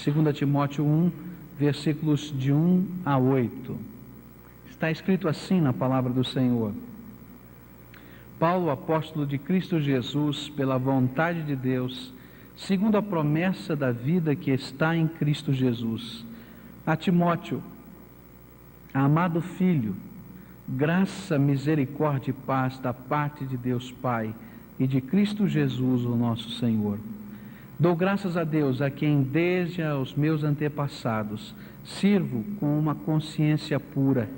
2 Timóteo 1, versículos de 1 a 8. Está escrito assim na palavra do Senhor: Paulo, apóstolo de Cristo Jesus, pela vontade de Deus, segundo a promessa da vida que está em Cristo Jesus, a Timóteo, amado filho, graça, misericórdia e paz da parte de Deus Pai e de Cristo Jesus, o nosso Senhor. Dou graças a Deus, a quem desde os meus antepassados sirvo com uma consciência pura,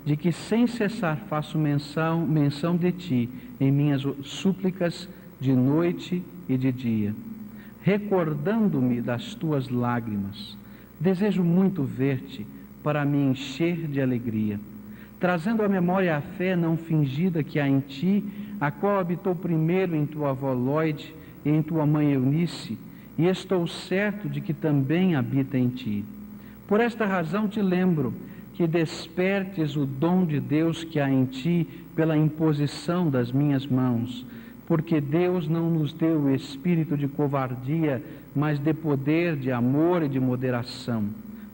de que sem cessar faço menção de ti em minhas súplicas de noite e de dia, recordando-me das tuas lágrimas. Desejo muito ver-te para me encher de alegria, trazendo à memória a fé não fingida que há em ti, a qual habitou primeiro em tua avó Lóide e em tua mãe Eunice, e estou certo de que também habita em ti. Por esta razão te lembro que despertes o dom de Deus que há em ti pela imposição das minhas mãos, porque Deus não nos deu o espírito de covardia, mas de poder, de amor e de moderação.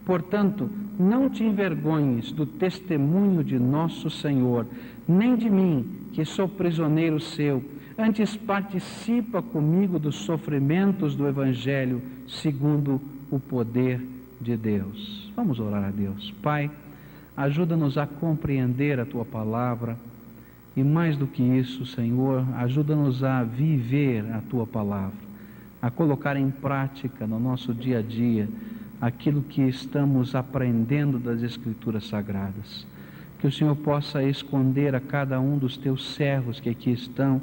Portanto, não te envergonhes do testemunho de nosso Senhor, nem de mim, que sou prisioneiro seu. Antes participa comigo dos sofrimentos do Evangelho, segundo o poder de Deus. Vamos orar a Deus. Pai, ajuda-nos a compreender a Tua palavra e, mais do que isso, Senhor, ajuda-nos a viver a Tua palavra, a colocar em prática no nosso dia a dia aquilo que estamos aprendendo das Escrituras Sagradas. Que o Senhor possa esconder a cada um dos Teus servos que aqui estão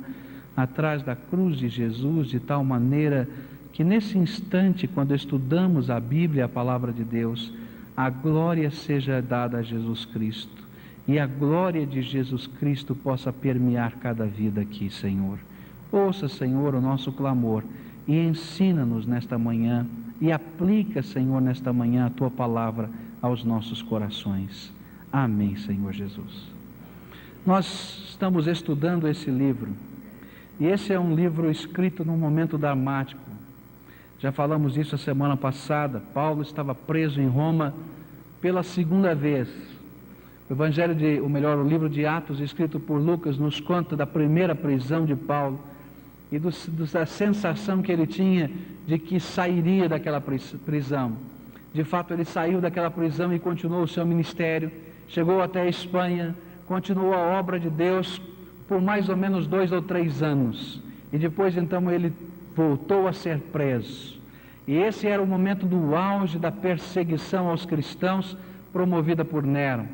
atrás da cruz de Jesus, de tal maneira que nesse instante, quando estudamos a Bíblia, a palavra de Deus, a glória seja dada a Jesus Cristo e a glória de Jesus Cristo possa permear cada vida aqui, Senhor. Ouça, Senhor, o nosso clamor e ensina-nos nesta manhã e aplica, Senhor, nesta manhã a Tua palavra aos nossos corações. Amém, Senhor Jesus. Nós estamos estudando esse livro e esse é um livro escrito num momento dramático. Já falamos disso a semana passada. Paulo estava preso em Roma pela segunda vez. O livro de Atos, escrito por Lucas, nos conta da primeira prisão de Paulo e da sensação que ele tinha de que sairia daquela prisão. De fato, ele saiu daquela prisão e continuou o seu ministério, chegou até a Espanha, continuou a obra de Deus por mais ou menos 2 ou 3 anos. E depois, então, ele voltou a ser preso. E esse era o momento do auge da perseguição aos cristãos promovida por Nero.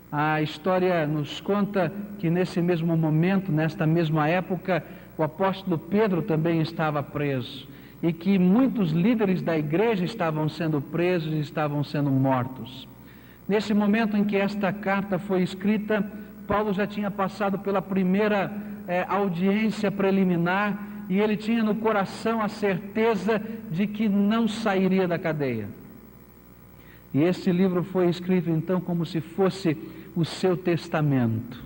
A história nos conta que nesse mesmo momento, nesta mesma época, o apóstolo Pedro também estava preso e que muitos líderes da igreja estavam sendo presos e estavam sendo mortos. Nesse momento em que esta carta foi escrita, Paulo já tinha passado pela primeira audiência preliminar e ele tinha no coração a certeza de que não sairia da cadeia. E esse livro foi escrito então como se fosse o seu testamento.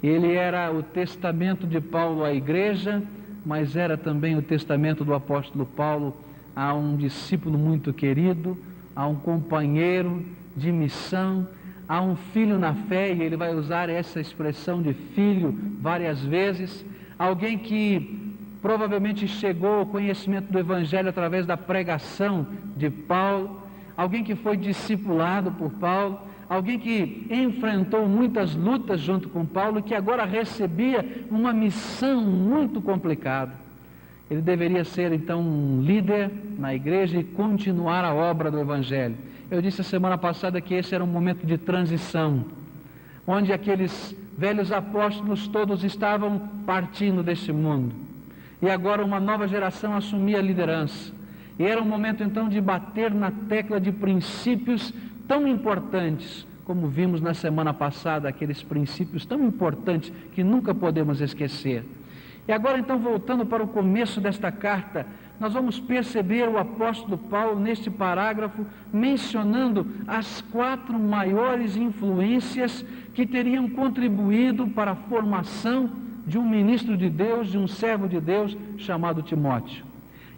Ele era o testamento de Paulo à igreja, mas era também o testamento do apóstolo Paulo a um discípulo muito querido, a um companheiro de missão, a um filho na fé, e ele vai usar essa expressão de filho várias vezes, alguém que provavelmente chegou ao conhecimento do Evangelho através da pregação de Paulo, alguém que foi discipulado por Paulo, alguém que enfrentou muitas lutas junto com Paulo e que agora recebia uma missão muito complicada. Ele deveria ser então um líder na igreja e continuar a obra do Evangelho. Eu disse a semana passada que esse era um momento de transição, onde aqueles velhos apóstolos todos estavam partindo deste mundo. E agora uma nova geração assumia a liderança. E era um momento então de bater na tecla de princípios tão importantes, como vimos na semana passada, aqueles princípios tão importantes que nunca podemos esquecer. E agora então, voltando para o começo desta carta, nós vamos perceber o apóstolo Paulo neste parágrafo mencionando as 4 maiores influências que teriam contribuído para a formação de um ministro de Deus, de um servo de Deus chamado Timóteo.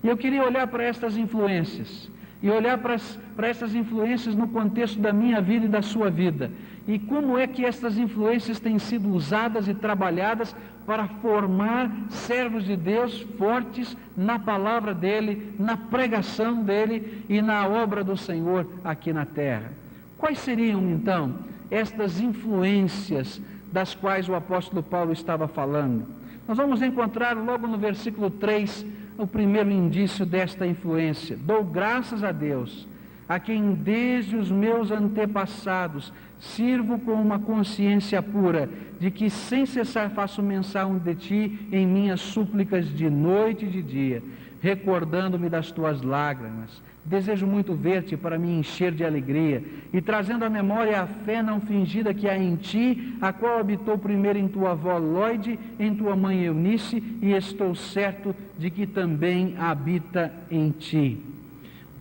E eu queria olhar para estas influências, e olhar para essas influências no contexto da minha vida e da sua vida. E como é que estas influências têm sido usadas e trabalhadas para formar servos de Deus fortes na palavra dEle, na pregação dEle e na obra do Senhor aqui na terra. Quais seriam então estas influências das quais o apóstolo Paulo estava falando? Nós vamos encontrar logo no versículo 3 o primeiro indício desta influência. Dou graças a Deus, a quem desde os meus antepassados sirvo com uma consciência pura, de que sem cessar faço menção de ti em minhas súplicas de noite e de dia, recordando-me das tuas lágrimas. Desejo muito ver-te para me encher de alegria, e trazendo à memória a fé não fingida que há em ti, a qual habitou primeiro em tua avó Lóide, em tua mãe Eunice, e estou certo de que também habita em ti.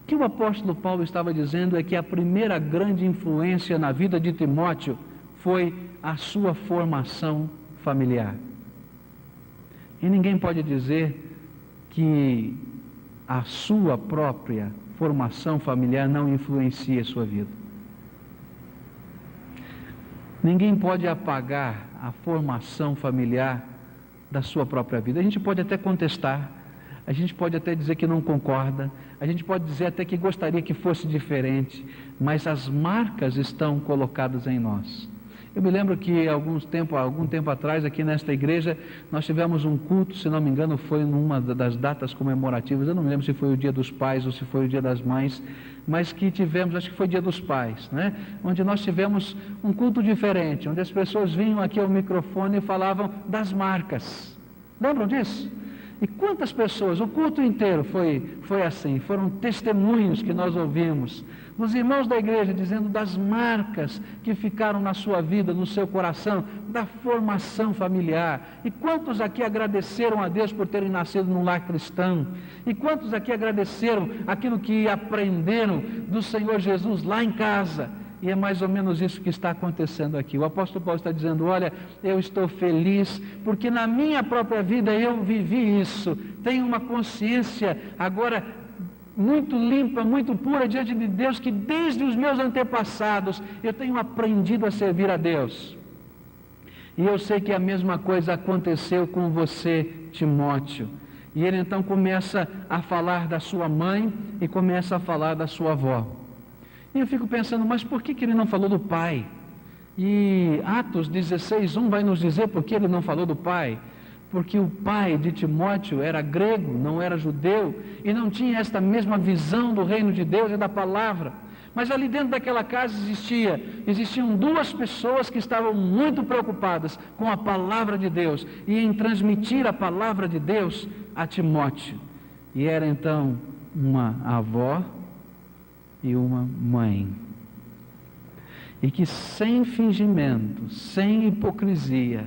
O que o apóstolo Paulo estava dizendo é que a primeira grande influência na vida de Timóteo foi a sua formação familiar. E ninguém pode dizer que a sua própria formação familiar não influencia a sua vida. Ninguém pode apagar a formação familiar da sua própria vida. A gente pode até contestar, a gente pode até dizer que não concorda, a gente pode dizer até que gostaria que fosse diferente, mas as marcas estão colocadas em nós. Eu me lembro que algum tempo atrás, aqui nesta igreja, nós tivemos um culto, se não me engano, foi numa das datas comemorativas, eu não me lembro se foi o Dia dos Pais ou se foi o Dia das Mães, mas que tivemos, acho que foi Dia dos Pais, né? Onde nós tivemos um culto diferente, onde as pessoas vinham aqui ao microfone e falavam das marcas. Lembram disso? E quantas pessoas, o culto inteiro foi assim, foram testemunhos que nós ouvimos, dos irmãos da igreja dizendo das marcas que ficaram na sua vida, no seu coração, da formação familiar. E quantos aqui agradeceram a Deus por terem nascido num lar cristão? E quantos aqui agradeceram aquilo que aprenderam do Senhor Jesus lá em casa? E é mais ou menos isso que está acontecendo aqui. O apóstolo Paulo está dizendo, olha, eu estou feliz, porque na minha própria vida eu vivi isso. Tenho uma consciência agora muito limpa, muito pura diante de Deus, que desde os meus antepassados eu tenho aprendido a servir a Deus. E eu sei que a mesma coisa aconteceu com você, Timóteo. E ele então começa a falar da sua mãe e começa a falar da sua avó. E eu fico pensando, mas por que ele não falou do pai? E Atos 16:1 vai nos dizer por que ele não falou do pai. Porque o pai de Timóteo era grego, não era judeu, e não tinha esta mesma visão do reino de Deus e da palavra. Mas ali dentro daquela casa existiam duas pessoas que estavam muito preocupadas com a palavra de Deus e em transmitir a palavra de Deus a Timóteo. E era então uma avó e uma mãe, e que sem fingimento, sem hipocrisia,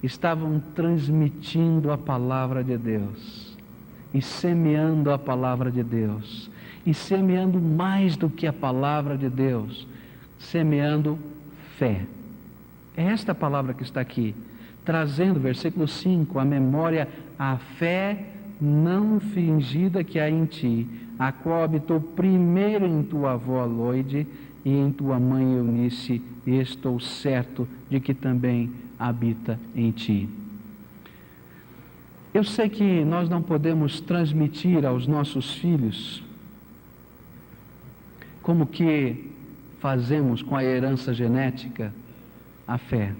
estavam transmitindo a palavra de Deus, e semeando a palavra de Deus, e semeando mais do que a palavra de Deus, semeando fé. É esta palavra que está aqui, trazendo, versículo 5, a memória, a fé não fingida que há em ti, a qual habitou primeiro em tua avó Lóide e em tua mãe Eunice, e estou certo de que também habita em ti. Eu sei que nós não podemos transmitir aos nossos filhos como que fazemos com a herança genética, a fé.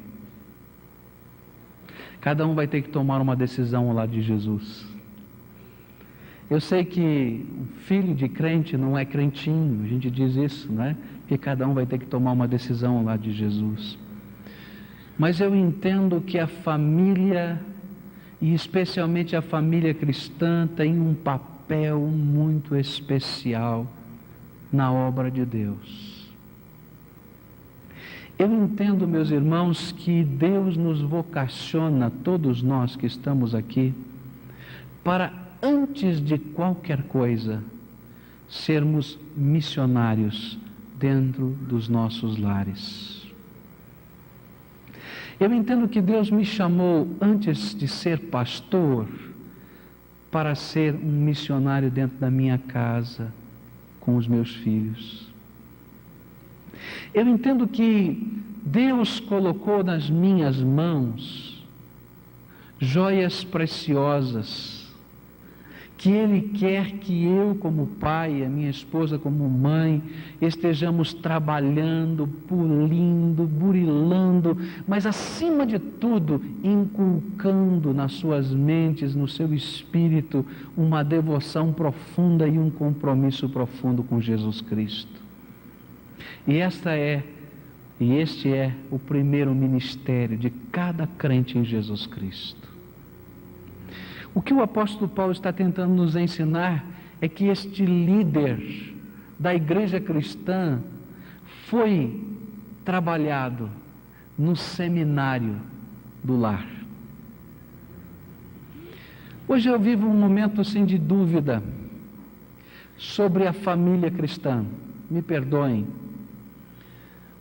Cada um vai ter que tomar uma decisão ao lado de Jesus. Eu sei que um filho de crente não é crentinho, a gente diz isso, né? Porque cada um vai ter que tomar uma decisão ao lado de Jesus. Mas eu entendo que a família, e especialmente a família cristã, tem um papel muito especial na obra de Deus. Eu entendo, meus irmãos, que Deus nos vocaciona, todos nós que estamos aqui, para antes de qualquer coisa, sermos missionários dentro dos nossos lares. Eu entendo que Deus me chamou antes de ser pastor para ser um missionário dentro da minha casa, com os meus filhos. Eu entendo que Deus colocou nas minhas mãos joias preciosas, que Ele quer que eu, como pai, a minha esposa como mãe, estejamos trabalhando, pulindo, burilando, mas acima de tudo, inculcando nas suas mentes, no seu espírito, uma devoção profunda e um compromisso profundo com Jesus Cristo. E este é o primeiro ministério de cada crente em Jesus Cristo. O que o apóstolo Paulo está tentando nos ensinar é que este líder da igreja cristã foi trabalhado no seminário do lar. Hoje eu vivo um momento assim de dúvida sobre a família cristã. Me perdoem.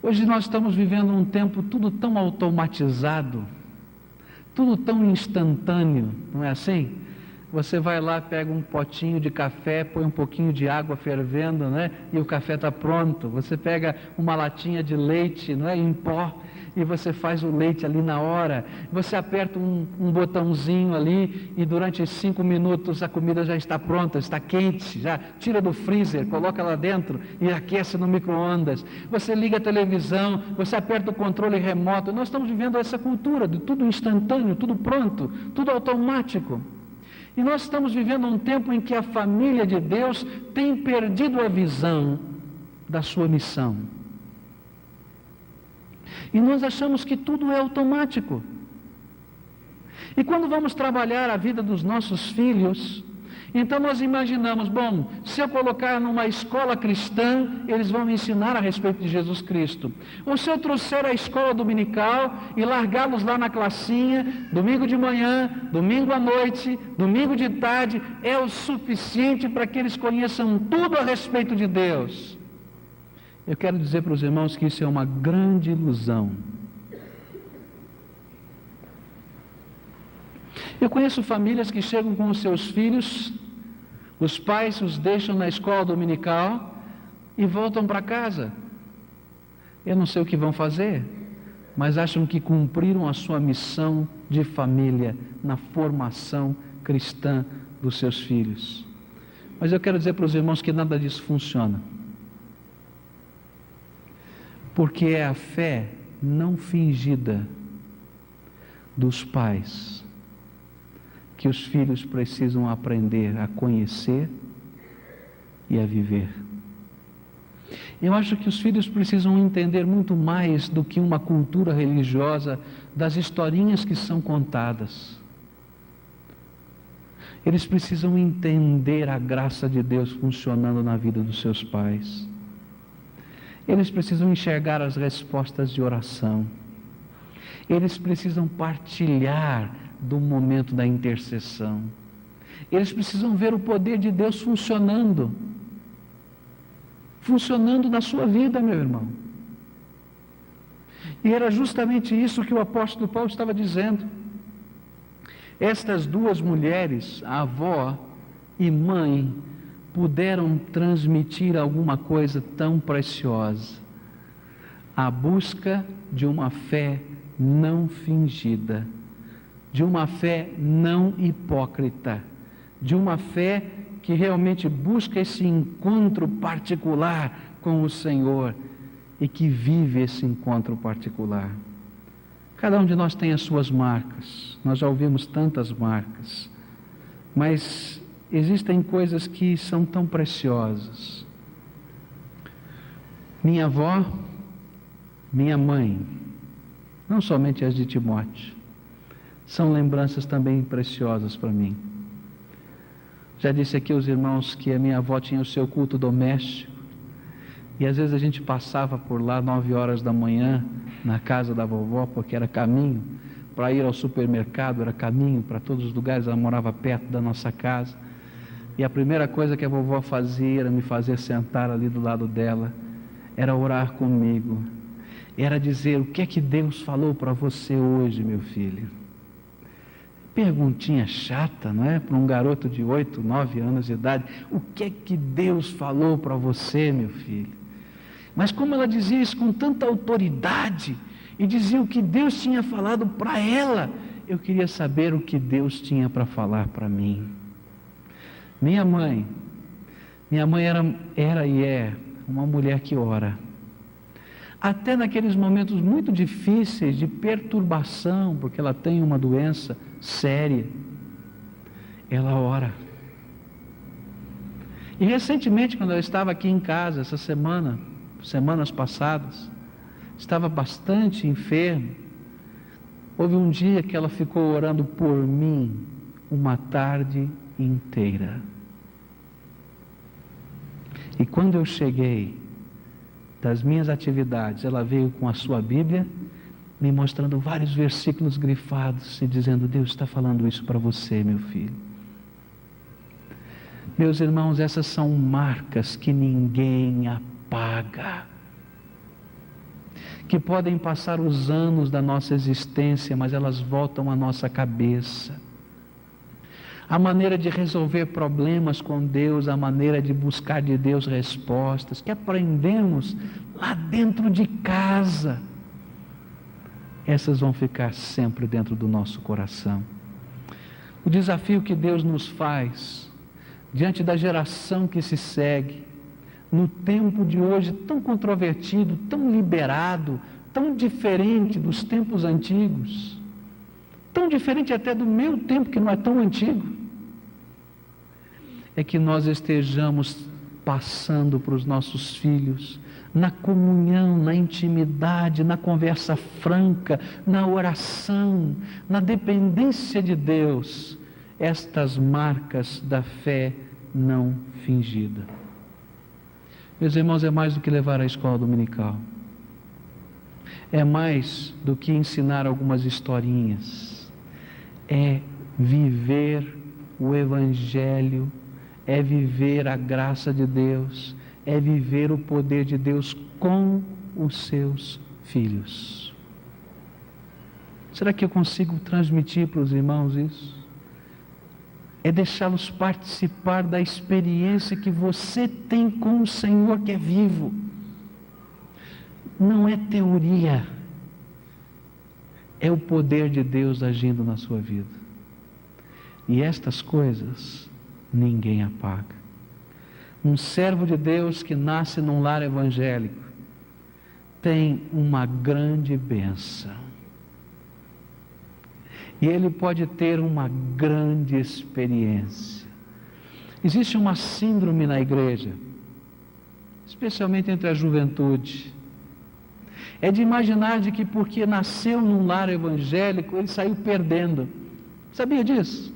Hoje nós estamos vivendo um tempo tudo tão automatizado, tudo tão instantâneo, não é assim? Você vai lá, pega um potinho de café, põe um pouquinho de água fervendo, né? E o café está pronto. Você pega uma latinha de leite, não é? Em pó, e você faz o leite ali na hora. Você aperta um botãozinho ali e durante 5 minutos a comida já está pronta, está quente, já tira do freezer, coloca lá dentro e aquece no micro-ondas. Você liga a televisão, você aperta o controle remoto. Nós estamos vivendo essa cultura de tudo instantâneo, tudo pronto, tudo automático. E nós estamos vivendo um tempo em que a família de Deus tem perdido a visão da sua missão. E nós achamos que tudo é automático. E quando vamos trabalhar a vida dos nossos filhos, então nós imaginamos, bom, se eu colocar numa escola cristã, eles vão me ensinar a respeito de Jesus Cristo. Ou se eu trouxer a escola dominical e largá-los lá na classinha, domingo de manhã, domingo à noite, domingo de tarde, é o suficiente para que eles conheçam tudo a respeito de Deus. Eu quero dizer para os irmãos que isso é uma grande ilusão. Eu conheço famílias que chegam com os seus filhos, os pais os deixam na escola dominical e voltam para casa. Eu não sei o que vão fazer, mas acham que cumpriram a sua missão de família na formação cristã dos seus filhos. Mas eu quero dizer para os irmãos que nada disso funciona. Porque é a fé não fingida dos pais que os filhos precisam aprender a conhecer e a viver. Eu acho que os filhos precisam entender muito mais do que uma cultura religiosa das historinhas que são contadas. Eles precisam entender a graça de Deus funcionando na vida dos seus pais. Eles precisam enxergar as respostas de oração. Eles precisam partilhar do momento da intercessão. Eles precisam ver o poder de Deus funcionando na sua vida, meu irmão. E era justamente isso que o apóstolo Paulo estava dizendo. Estas duas mulheres, a avó e mãe, puderam transmitir alguma coisa tão preciosa: a busca de uma fé não fingida, de uma fé não hipócrita, de uma fé que realmente busca esse encontro particular com o Senhor e que vive esse encontro particular. Cada um de nós tem as suas marcas, nós já ouvimos tantas marcas, mas existem coisas que são tão preciosas. Minha avó, minha mãe, não somente as de Timóteo, são lembranças também preciosas para mim. Já disse aqui aos irmãos que a minha avó tinha o seu culto doméstico, e às vezes a gente passava por lá 9 horas da manhã, na casa da vovó, porque era caminho para ir ao supermercado, era caminho para todos os lugares, ela morava perto da nossa casa. E a primeira coisa que a vovó fazia era me fazer sentar ali do lado dela, era orar comigo, era dizer: o que é que Deus falou para você hoje, meu filho? perguntinha chata, não é? Para um garoto de 8, 9 anos de idade. O que é que Deus falou para você, meu filho? Mas como ela dizia isso com tanta autoridade, e dizia o que Deus tinha falado para ela, eu queria saber o que Deus tinha para falar para mim. Minha mãe era e é uma mulher que ora. Até naqueles momentos muito difíceis de perturbação, porque ela tem uma doença séria, ela ora. E recentemente, quando eu estava aqui em casa, essa semanas passadas, estava bastante enfermo, houve um dia que ela ficou orando por mim, uma tarde inteira. E quando eu cheguei das minhas atividades, ela veio com a sua Bíblia, me mostrando vários versículos grifados e dizendo: Deus está falando isso para você, meu filho. Meus irmãos, essas são marcas que ninguém apaga, que podem passar os anos da nossa existência, mas elas voltam à nossa cabeça. A maneira de resolver problemas com Deus, a maneira de buscar de Deus respostas, que aprendemos lá dentro de casa, essas vão ficar sempre dentro do nosso coração. O desafio que Deus nos faz, diante da geração que se segue, no tempo de hoje tão controvertido, tão liberado, tão diferente dos tempos antigos, tão diferente até do meu tempo, que não é tão antigo, é que nós estejamos passando para os nossos filhos, na comunhão, na intimidade, na conversa franca, na oração, na dependência de Deus, estas marcas da fé não fingida. Meus irmãos, é mais do que levar à escola dominical, é mais do que ensinar algumas historinhas, é viver o Evangelho, é viver a graça de Deus, é viver o poder de Deus com os seus filhos. Será que eu consigo transmitir para os irmãos isso? É deixá-los participar da experiência que você tem com o Senhor que é vivo. Não é teoria, é o poder de Deus agindo na sua vida. E estas coisas ninguém apaga. Um servo de Deus que nasce num lar evangélico tem uma grande bênção. E ele pode ter uma grande experiência. Existe uma síndrome na igreja, especialmente entre a juventude, é de imaginar de que porque nasceu num lar evangélico, ele saiu perdendo. Sabia disso?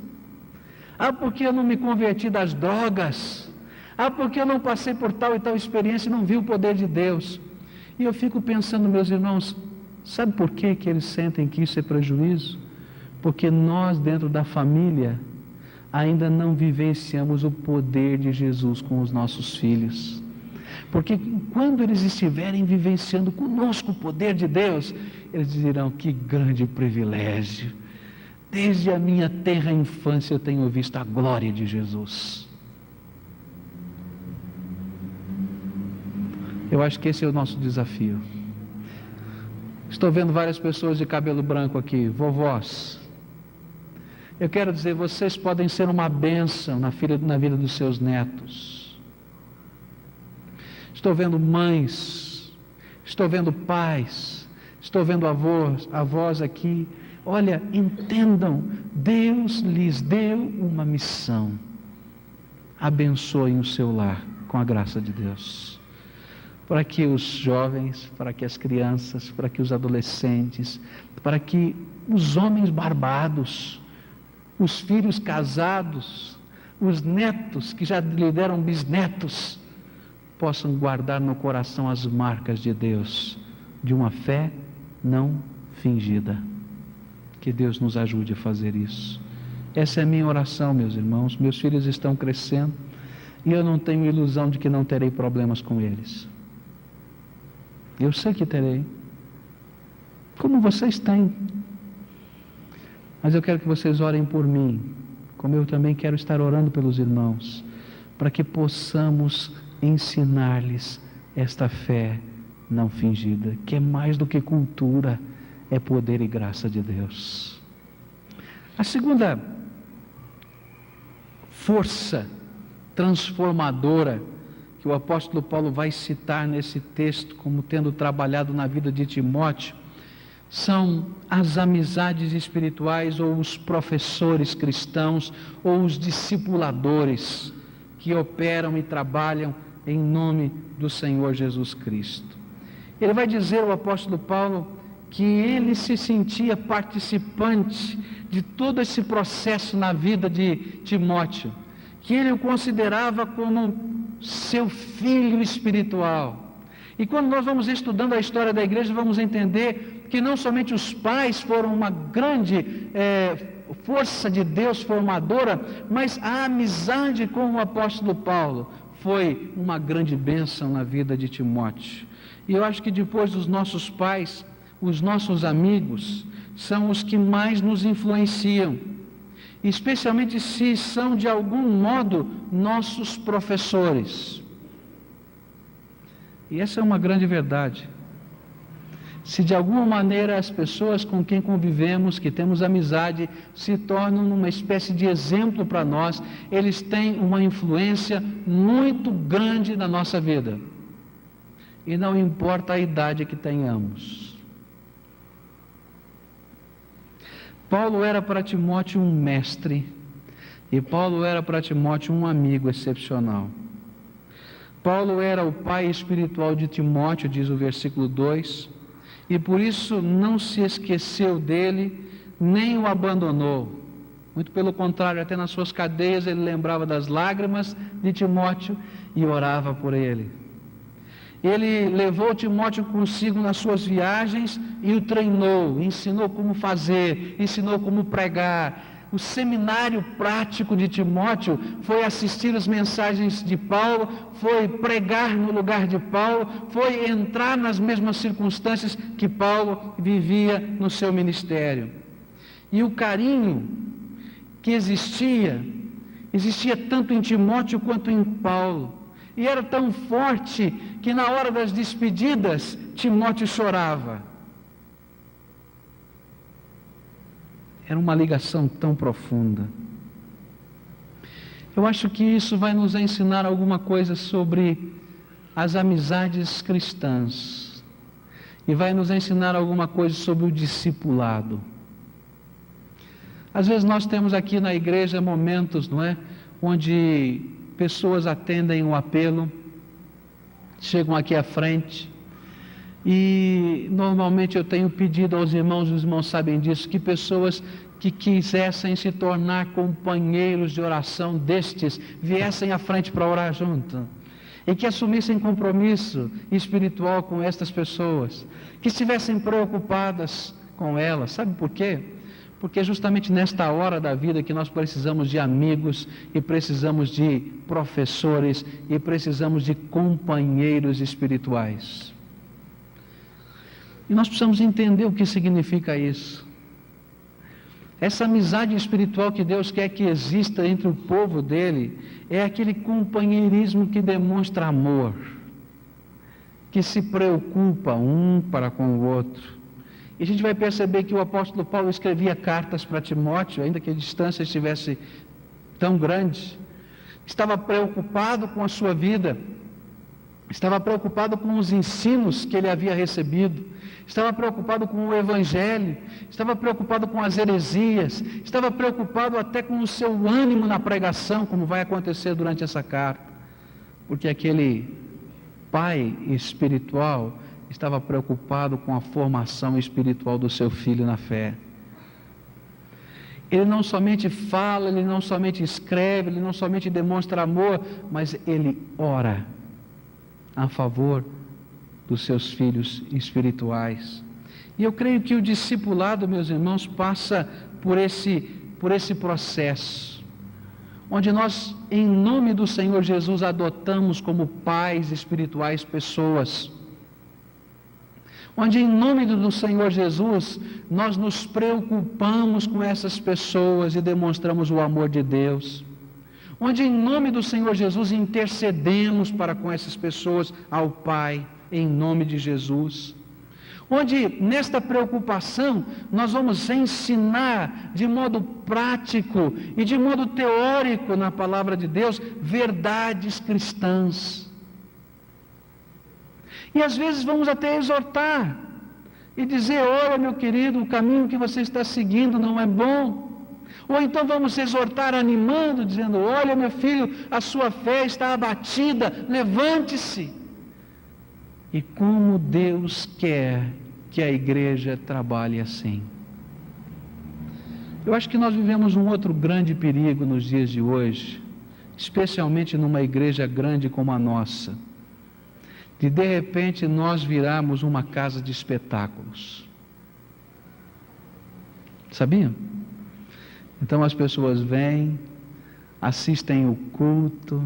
Ah, porque eu não me converti das drogas. Ah, porque eu não passei por tal e tal experiência e não vi o poder de Deus. E eu fico pensando, meus irmãos, sabe por que eles sentem que isso é prejuízo? Porque nós, dentro da família, ainda não vivenciamos o poder de Jesus com os nossos filhos. Porque quando eles estiverem vivenciando conosco o poder de Deus, eles dirão: que grande privilégio. Desde a minha tenra infância eu tenho visto a glória de Jesus. Eu acho que esse é o nosso desafio. Estou vendo várias pessoas de cabelo branco aqui, vovós. Eu quero dizer, vocês podem ser uma bênção na vida dos seus netos. Estou vendo mães, estou vendo pais, estou vendo avós aqui. Olha, entendam, Deus lhes deu uma missão. Abençoem o seu lar com a graça de Deus. Para que os jovens, para que as crianças, para que os adolescentes, para que os homens barbados, os filhos casados, os netos que já lhe deram bisnetos, possam guardar no coração as marcas de Deus, de uma fé não fingida. Que Deus nos ajude a fazer isso. Essa é a minha oração, meus irmãos. Meus filhos estão crescendo e eu não tenho ilusão de que não terei problemas com eles. Eu sei que terei, como vocês têm. Mas eu quero que vocês orem por mim, como eu também quero estar orando pelos irmãos, para que possamos ensinar-lhes esta fé não fingida, que é mais do que cultura, é poder e graça de Deus. A segunda força transformadora que o apóstolo Paulo vai citar nesse texto como tendo trabalhado na vida de Timóteo são as amizades espirituais, ou os professores cristãos, ou os discipuladores que operam e trabalham em nome do Senhor Jesus Cristo. Ele vai dizer, o apóstolo Paulo, que ele se sentia participante de todo esse processo na vida de Timóteo, que ele o considerava como seu filho espiritual. E quando nós vamos estudando a história da igreja, vamos entender que não somente os pais foram uma grande força de Deus formadora, mas a amizade com o apóstolo Paulo foi uma grande bênção na vida de Timóteo. E eu acho que depois dos nossos pais, os nossos amigos são os que mais nos influenciam, especialmente se são de algum modo nossos professores. E essa é uma grande verdade. Se de alguma maneira as pessoas com quem convivemos, que temos amizade, se tornam uma espécie de exemplo para nós, eles têm uma influência muito grande na nossa vida. E não importa a idade que tenhamos. Paulo era para Timóteo um mestre, e Paulo era para Timóteo um amigo excepcional. Paulo era o pai espiritual de Timóteo, diz o versículo 2, e por isso não se esqueceu dele, nem o abandonou. Muito pelo contrário, até nas suas cadeias ele lembrava das lágrimas de Timóteo e orava por ele. Ele levou Timóteo consigo nas suas viagens e o treinou, ensinou como fazer, ensinou como pregar. O seminário prático de Timóteo foi assistir as mensagens de Paulo, foi pregar no lugar de Paulo, foi entrar nas mesmas circunstâncias que Paulo vivia no seu ministério. E o carinho que existia tanto em Timóteo quanto em Paulo. E era tão forte que na hora das despedidas, Timóteo chorava. Era uma ligação tão profunda. Eu acho que isso vai nos ensinar alguma coisa sobre as amizades cristãs. E vai nos ensinar alguma coisa sobre o discipulado. Às vezes nós temos aqui na igreja momentos, não é? Onde pessoas atendem um apelo, chegam aqui à frente, e normalmente eu tenho pedido aos irmãos, os irmãos sabem disso, que pessoas que quisessem se tornar companheiros de oração destes, viessem à frente para orar junto, e que assumissem compromisso espiritual com estas pessoas, que estivessem preocupadas com elas. Sabe por quê? Porque é justamente nesta hora da vida que nós precisamos de amigos, e precisamos de professores, e precisamos de companheiros espirituais. E nós precisamos entender o que significa isso. Essa amizade espiritual que Deus quer que exista entre o povo dele, é aquele companheirismo que demonstra amor, que se preocupa um para com o outro. E a gente vai perceber que o apóstolo Paulo escrevia cartas para Timóteo, ainda que a distância estivesse tão grande. Estava preocupado com a sua vida, estava preocupado com os ensinos que ele havia recebido, estava preocupado com o evangelho, estava preocupado com as heresias, estava preocupado até com o seu ânimo na pregação, como vai acontecer durante essa carta, porque aquele pai espiritual estava preocupado com a formação espiritual do seu filho na fé. Ele não somente fala, ele não somente escreve, ele não somente demonstra amor, mas ele ora a favor dos seus filhos espirituais. E eu creio que o discipulado, meus irmãos, passa por esse processo, onde nós, em nome do Senhor Jesus, adotamos como pais espirituais pessoas, onde em nome do Senhor Jesus, nós nos preocupamos com essas pessoas e demonstramos o amor de Deus, onde em nome do Senhor Jesus intercedemos para com essas pessoas ao Pai, em nome de Jesus, onde nesta preocupação nós vamos ensinar de modo prático e de modo teórico na palavra de Deus verdades cristãs. E às vezes vamos até exortar e dizer: olha, meu querido, o caminho que você está seguindo não é bom. Ou então vamos exortar animando, dizendo: olha, meu filho, a sua fé está abatida, levante-se. E como Deus quer que a igreja trabalhe assim. Eu acho que nós vivemos um outro grande perigo nos dias de hoje, especialmente numa igreja grande como a nossa, de repente nós virarmos uma casa de espetáculos. Sabiam? Então as pessoas vêm, assistem o culto,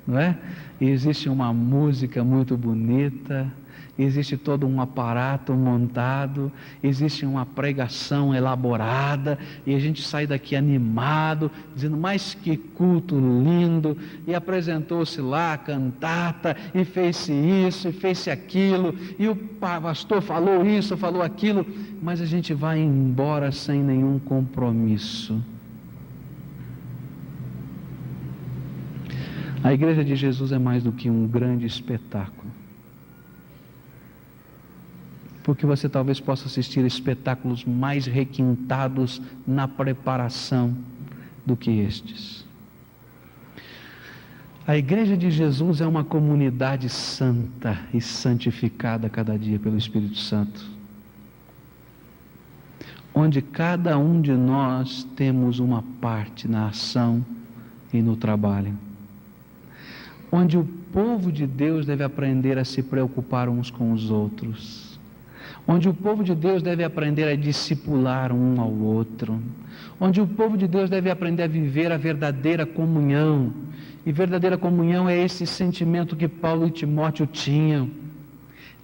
não é? E existe uma música muito bonita, existe todo um aparato montado, existe uma pregação elaborada, e a gente sai daqui animado, dizendo: mas que culto lindo, e apresentou-se lá a cantata, e fez-se isso, e fez-se aquilo, e o pastor falou isso, falou aquilo, mas a gente vai embora sem nenhum compromisso. A igreja de Jesus é mais do que um grande espetáculo, porque você talvez possa assistir espetáculos mais requintados na preparação do que estes. A igreja de Jesus é uma comunidade santa e santificada cada dia pelo Espírito Santo, onde cada um de nós temos uma parte na ação e no trabalho, onde o povo de Deus deve aprender a se preocupar uns com os outros, onde o povo de Deus deve aprender a discipular um ao outro, onde o povo de Deus deve aprender a viver a verdadeira comunhão. E verdadeira comunhão é esse sentimento que Paulo e Timóteo tinham,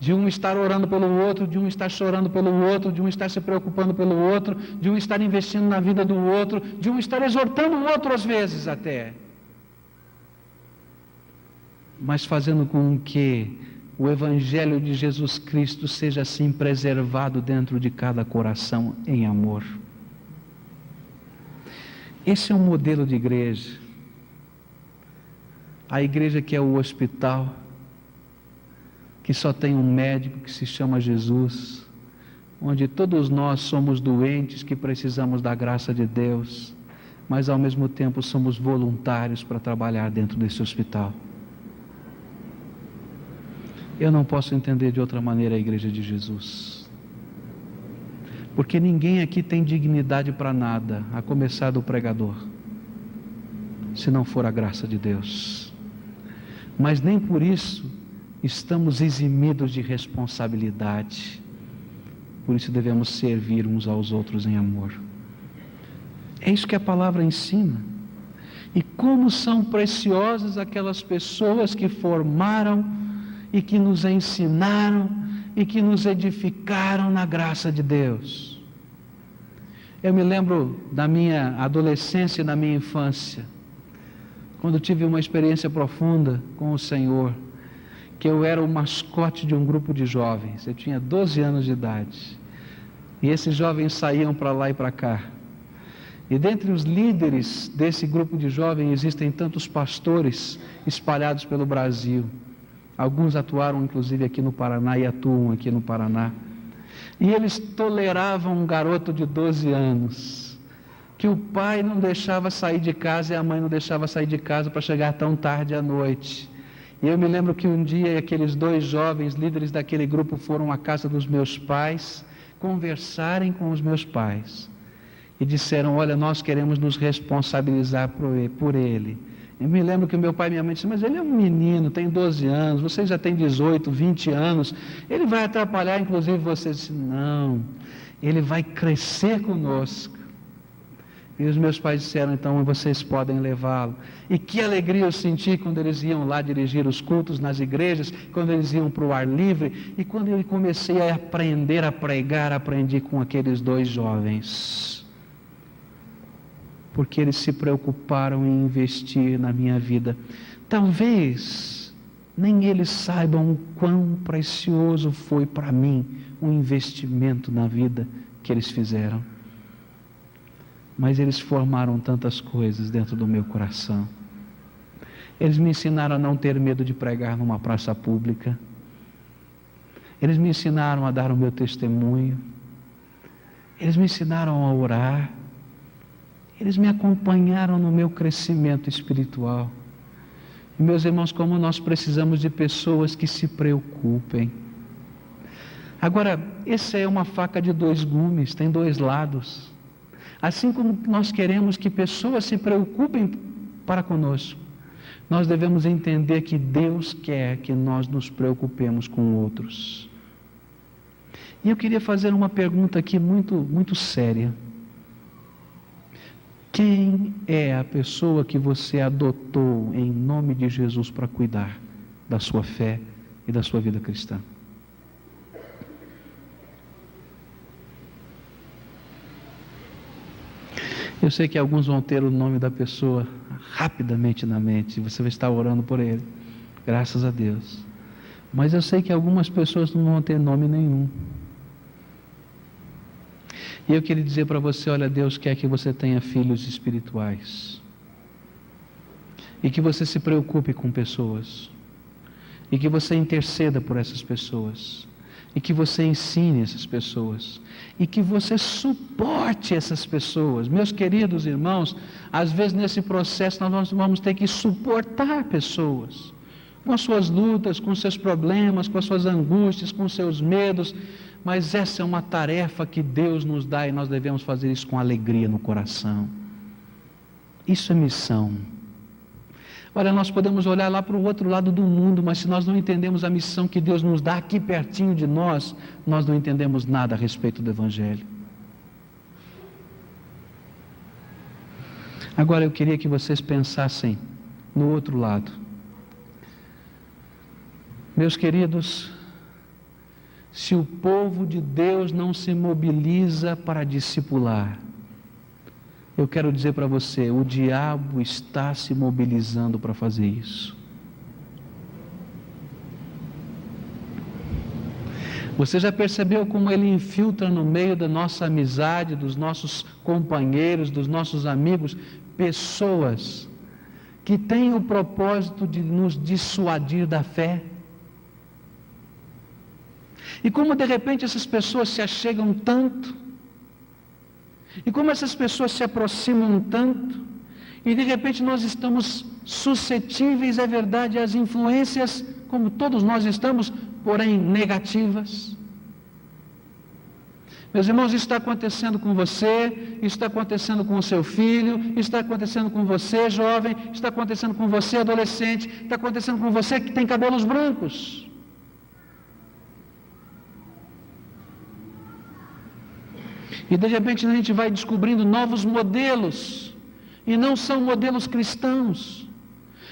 de um estar orando pelo outro, de um estar chorando pelo outro, de um estar se preocupando pelo outro, de um estar investindo na vida do outro, de um estar exortando o outro às vezes até, mas fazendo com que o Evangelho de Jesus Cristo seja assim preservado dentro de cada coração em amor. Esse é um modelo de igreja. A igreja que é o hospital, que só tem um médico que se chama Jesus, onde todos nós somos doentes que precisamos da graça de Deus, mas ao mesmo tempo somos voluntários para trabalhar dentro desse hospital. Eu não posso entender de outra maneira a igreja de Jesus, porque ninguém aqui tem dignidade para nada, a começar do pregador, se não for a graça de Deus. Mas nem por isso estamos eximidos de responsabilidade. Por isso devemos servir uns aos outros em amor. É isso que a palavra ensina. E como são preciosas aquelas pessoas que formaram e que nos ensinaram e que nos edificaram na graça de Deus. Eu me lembro da minha adolescência e da minha infância, quando tive uma experiência profunda com o Senhor, que eu era o mascote de um grupo de jovens. Eu tinha 12 anos de idade, e esses jovens saíam para lá e para cá, e dentre os líderes desse grupo de jovens existem tantos pastores espalhados pelo Brasil. Alguns atuaram inclusive aqui no Paraná e atuam aqui no Paraná. E eles toleravam um garoto de 12 anos, que o pai não deixava sair de casa e a mãe não deixava sair de casa para chegar tão tarde à noite. E eu me lembro que um dia aqueles dois jovens líderes daquele grupo foram à casa dos meus pais, conversarem com os meus pais. E disseram: olha, nós queremos nos responsabilizar por ele. Eu me lembro que meu pai e minha mãe disseram: mas ele é um menino, tem 12 anos, você já tem 18, 20 anos, ele vai atrapalhar inclusive vocês. Não, ele vai crescer conosco. E os meus pais disseram, então, vocês podem levá-lo. E que alegria eu senti quando eles iam lá dirigir os cultos nas igrejas, quando eles iam para o ar livre. E quando eu comecei a aprender a pregar, aprendi com aqueles dois jovens. Porque eles se preocuparam em investir na minha vida. Talvez nem eles saibam o quão precioso foi para mim o investimento na vida que eles fizeram. Mas eles formaram tantas coisas dentro do meu coração. Eles me ensinaram a não ter medo de pregar numa praça pública. Eles me ensinaram a dar o meu testemunho. Eles me ensinaram a orar. Eles me acompanharam no meu crescimento espiritual. E, meus irmãos, como nós precisamos de pessoas que se preocupem. Agora, essa é uma faca de dois gumes, tem dois lados. Assim como nós queremos que pessoas se preocupem para conosco, nós devemos entender que Deus quer que nós nos preocupemos com outros. E eu queria fazer uma pergunta aqui muito séria. Quem é a pessoa que você adotou em nome de Jesus para cuidar da sua fé e da sua vida cristã? Eu sei que alguns vão ter o nome da pessoa rapidamente na mente, você vai estar orando por ele, graças a Deus. Mas eu sei que algumas pessoas não vão ter nome nenhum. E eu queria dizer para você, olha, Deus quer que você tenha filhos espirituais. E que você se preocupe com pessoas. E que você interceda por essas pessoas. E que você ensine essas pessoas. E que você suporte essas pessoas. Meus queridos irmãos, às vezes nesse processo nós vamos ter que suportar pessoas. Com as suas lutas, com os seus problemas, com as suas angústias, com os seus medos. Mas essa é uma tarefa que Deus nos dá e nós devemos fazer isso com alegria no coração. Isso é missão. Olha, nós podemos olhar lá para o outro lado do mundo, mas se nós não entendemos a missão que Deus nos dá aqui pertinho de nós, nós não entendemos nada a respeito do Evangelho. Agora eu queria que vocês pensassem no outro lado. Meus queridos, se o povo de Deus não se mobiliza para discipular, eu quero dizer para você, o diabo está se mobilizando para fazer isso. Você já percebeu como ele infiltra no meio da nossa amizade, dos nossos companheiros, dos nossos amigos, pessoas que têm o propósito de nos dissuadir da fé? E como de repente essas pessoas se achegam tanto, e como essas pessoas se aproximam tanto, e de repente nós estamos suscetíveis, é verdade, às influências, como todos nós estamos, porém negativas. Meus irmãos, isso está acontecendo com você, isso está acontecendo com o seu filho, isso está acontecendo com você, jovem, está acontecendo com você, adolescente, está acontecendo com você que tem cabelos brancos. E de repente a gente vai descobrindo novos modelos, e não são modelos cristãos.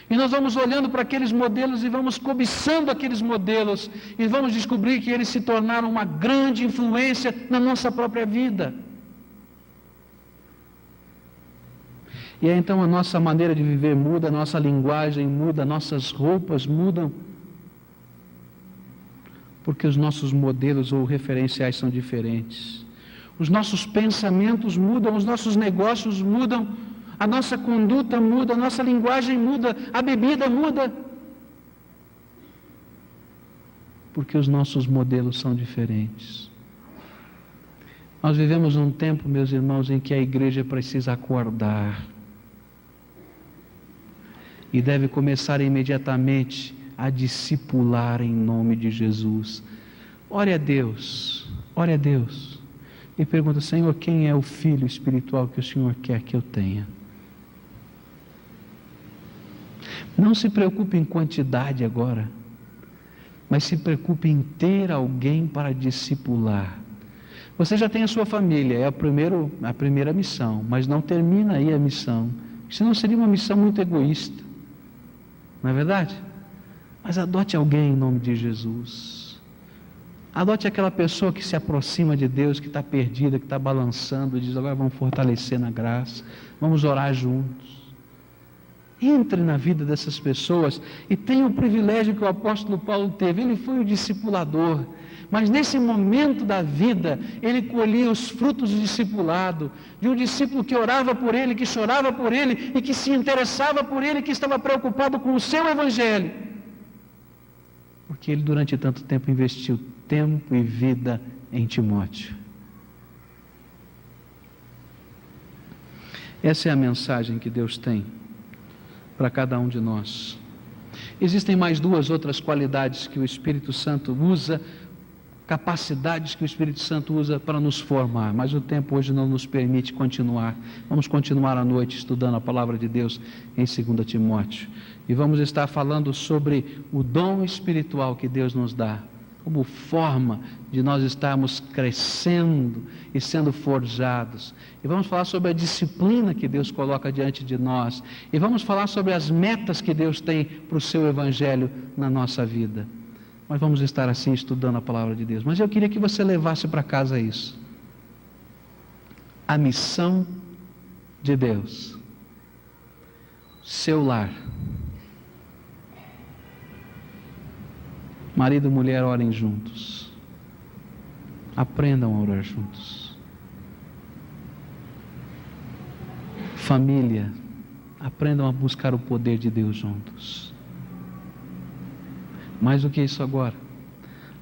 E nós vamos olhando para aqueles modelos e vamos cobiçando aqueles modelos, e vamos descobrir que eles se tornaram uma grande influência na nossa própria vida. E aí então a nossa maneira de viver muda, a nossa linguagem muda, nossas roupas mudam, porque os nossos modelos ou referenciais são diferentes. Os nossos pensamentos mudam, os nossos negócios mudam, a nossa conduta muda, a nossa linguagem muda, a bebida muda. Porque os nossos modelos são diferentes. Nós vivemos num tempo, meus irmãos, em que a igreja precisa acordar. E deve começar imediatamente a discipular em nome de Jesus. Ore a Deus, ore a Deus. E pergunta, Senhor, quem é o filho espiritual que o Senhor quer que eu tenha? Não se preocupe em quantidade agora, mas se preocupe em ter alguém para discipular. Você já tem a sua família, é a primeira missão, mas não termina aí a missão, senão seria uma missão muito egoísta, não é verdade? Mas adote alguém em nome de Jesus. Adote aquela pessoa que se aproxima de Deus, que está perdida, que está balançando, e diz: agora vamos fortalecer na graça, vamos orar juntos. Entre na vida dessas pessoas e tenha o privilégio que o apóstolo Paulo teve. Ele foi o discipulador, mas nesse momento da vida, ele colhia os frutos do discipulado, de um discípulo que orava por ele, que chorava por ele, e que se interessava por ele, que estava preocupado com o seu evangelho, porque ele durante tanto tempo investiu tempo e vida em Timóteo. Essa é a mensagem que Deus tem para cada um de nós. Existem mais duas outras qualidades que o Espírito Santo usa, capacidades que o Espírito Santo usa para nos formar, mas o tempo hoje não nos permite continuar. Vamos continuar à noite estudando a palavra de Deus em 2 Timóteo, e vamos estar falando sobre o dom espiritual que Deus nos dá, como forma de nós estarmos crescendo e sendo forjados. E vamos falar sobre a disciplina que Deus coloca diante de nós. E vamos falar sobre as metas que Deus tem para o seu evangelho na nossa vida. Mas vamos estar assim estudando a palavra de Deus. Mas eu queria que você levasse para casa isso. A missão de Deus. Seu lar. Marido e mulher, orem juntos. Aprendam a orar juntos. Família, aprendam a buscar o poder de Deus juntos. Mais do que isso agora,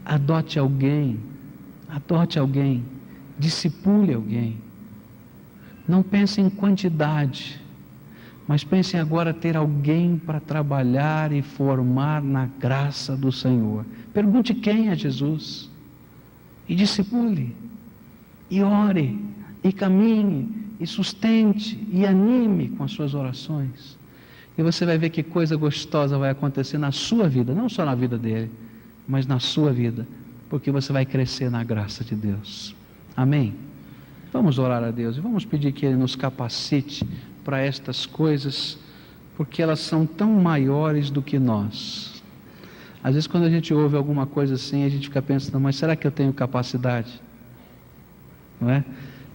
adote alguém, discipule alguém. Não pense em quantidade, mas pense agora ter alguém para trabalhar e formar na graça do Senhor. Pergunte quem é Jesus, e discipule, e ore, e caminhe, e sustente, e anime com as suas orações. E você vai ver que coisa gostosa vai acontecer na sua vida, não só na vida dele, mas na sua vida, porque você vai crescer na graça de Deus. Amém? Vamos orar a Deus e vamos pedir que Ele nos capacite para estas coisas, porque elas são tão maiores do que nós. Às vezes quando a gente ouve alguma coisa assim, a gente fica pensando: mas será que eu tenho capacidade? Não é?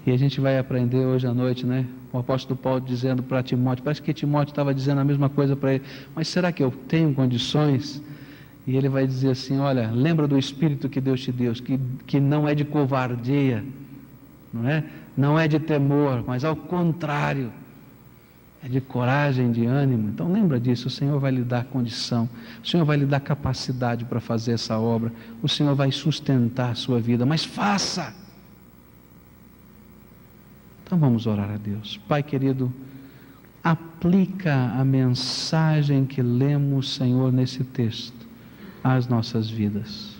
E a gente vai aprender hoje à noite, né? O apóstolo Paulo dizendo para Timóteo, parece que Timóteo estava dizendo a mesma coisa para ele: mas será que eu tenho condições? E ele vai dizer assim: olha, lembra do Espírito que Deus te deu, que não é de covardia, não é? Não é de temor, mas ao contrário, é de coragem, de ânimo. Então lembra disso, o Senhor vai lhe dar condição, o Senhor vai lhe dar capacidade para fazer essa obra, o Senhor vai sustentar a sua vida, mas faça! Então vamos orar a Deus. Pai querido, aplica a mensagem que lemos, Senhor, nesse texto às nossas vidas.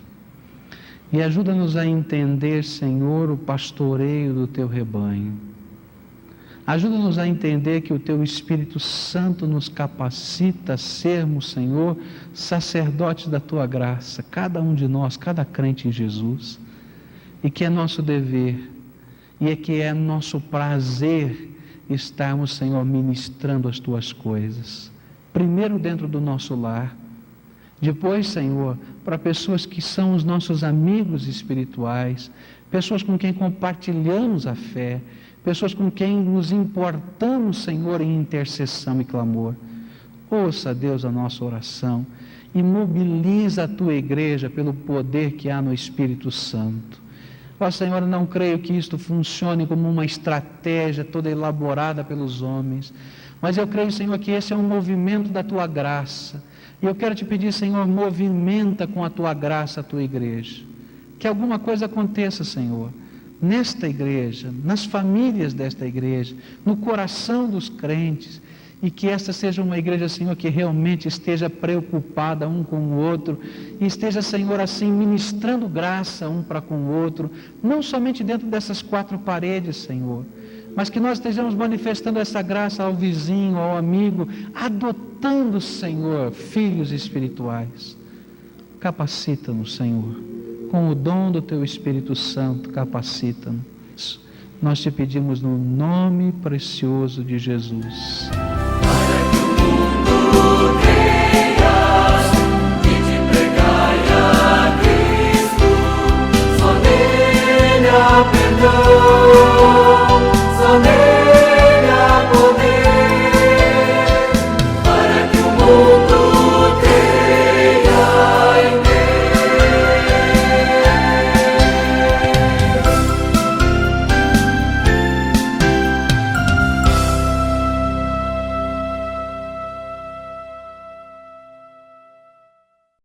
E ajuda-nos a entender, Senhor, o pastoreio do Teu rebanho. Ajuda-nos a entender que o Teu Espírito Santo nos capacita a sermos, Senhor, sacerdotes da Tua graça, cada um de nós, cada crente em Jesus, e que é nosso dever, e é que é nosso prazer estarmos, Senhor, ministrando as Tuas coisas, primeiro dentro do nosso lar, depois, Senhor, para pessoas que são os nossos amigos espirituais, pessoas com quem compartilhamos a fé, pessoas com quem nos importamos, Senhor, em intercessão e clamor. Ouça, Deus, a nossa oração e mobiliza a Tua igreja pelo poder que há no Espírito Santo. Ó Senhor, eu não creio que isto funcione como uma estratégia toda elaborada pelos homens, mas eu creio, Senhor, que esse é um movimento da Tua graça. E eu quero te pedir, Senhor, movimenta com a Tua graça a Tua igreja. Que alguma coisa aconteça, Senhor, nesta igreja, nas famílias desta igreja, no coração dos crentes, e que esta seja uma igreja, Senhor, que realmente esteja preocupada um com o outro, e esteja, Senhor, assim, ministrando graça um para com o outro, não somente dentro dessas quatro paredes, Senhor, mas que nós estejamos manifestando essa graça ao vizinho, ao amigo, adotando, Senhor, filhos espirituais. Capacita-nos, Senhor, com o dom do Teu Espírito Santo, capacita-nos. Nós te pedimos no nome precioso de Jesus.